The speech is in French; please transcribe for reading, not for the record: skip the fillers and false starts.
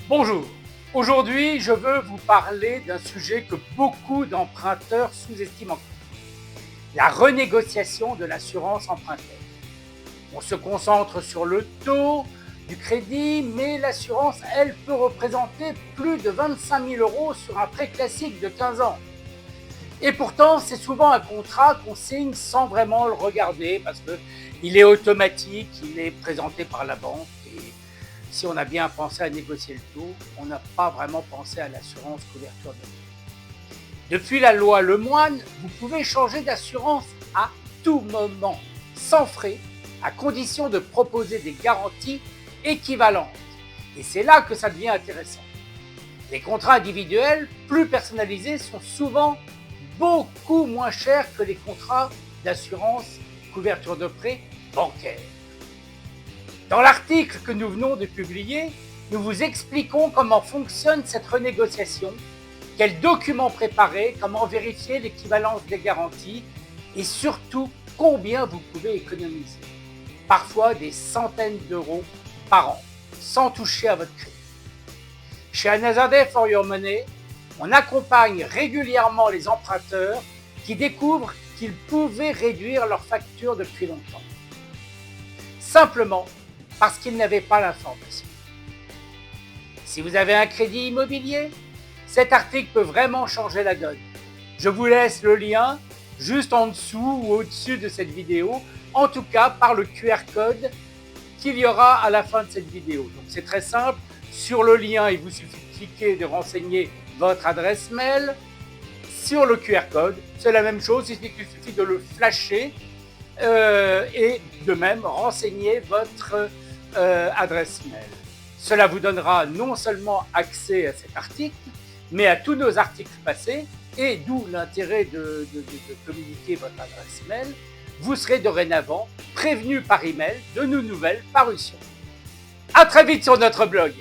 Bonjour, aujourd'hui je veux vous parler d'un sujet que beaucoup d'emprunteurs sous-estiment encore, la renégociation de l'assurance emprunteur. On se concentre sur le taux du crédit, mais l'assurance, elle, peut représenter plus de 25 000 € sur un prêt classique de 15 ans. Et pourtant, c'est souvent un contrat qu'on signe sans vraiment le regarder parce qu'il est automatique, il est présenté par la banque. Et si on a bien pensé à négocier le taux, on n'a pas vraiment pensé à l'assurance couverture de prêt. Depuis la loi Lemoine, vous pouvez changer d'assurance à tout moment, sans frais, à condition de proposer des garanties équivalentes. Et c'est là que ça devient intéressant. Les contrats individuels, plus personnalisés, sont souvent beaucoup moins chers que les contrats d'assurance couverture de prêt bancaire. Dans l'article que nous venons de publier, nous vous expliquons comment fonctionne cette renégociation, quels documents préparer, comment vérifier l'équivalence des garanties et surtout combien vous pouvez économiser. Parfois des centaines d'euros par an, sans toucher à votre crédit. Chez Another Day for Your Money, on accompagne régulièrement les emprunteurs qui découvrent qu'ils pouvaient réduire leurs factures depuis longtemps. Simplement parce qu'ils n'avaient pas l'information. Si vous avez un crédit immobilier, cet article peut vraiment changer la donne. Je vous laisse le lien juste en dessous ou au-dessus de cette vidéo, en tout cas par le QR code qu'il y aura à la fin de cette vidéo. Donc c'est très simple, sur le lien, il vous suffit de cliquer et de renseigner votre adresse mail. Sur le QR code, c'est la même chose, il suffit de le flasher et de même renseigner votre adresse mail. Cela vous donnera non seulement accès à cet article, mais à tous nos articles passés, et d'où l'intérêt de communiquer votre adresse mail. Vous serez dorénavant prévenu par email de nos nouvelles parutions. À très vite sur notre blog.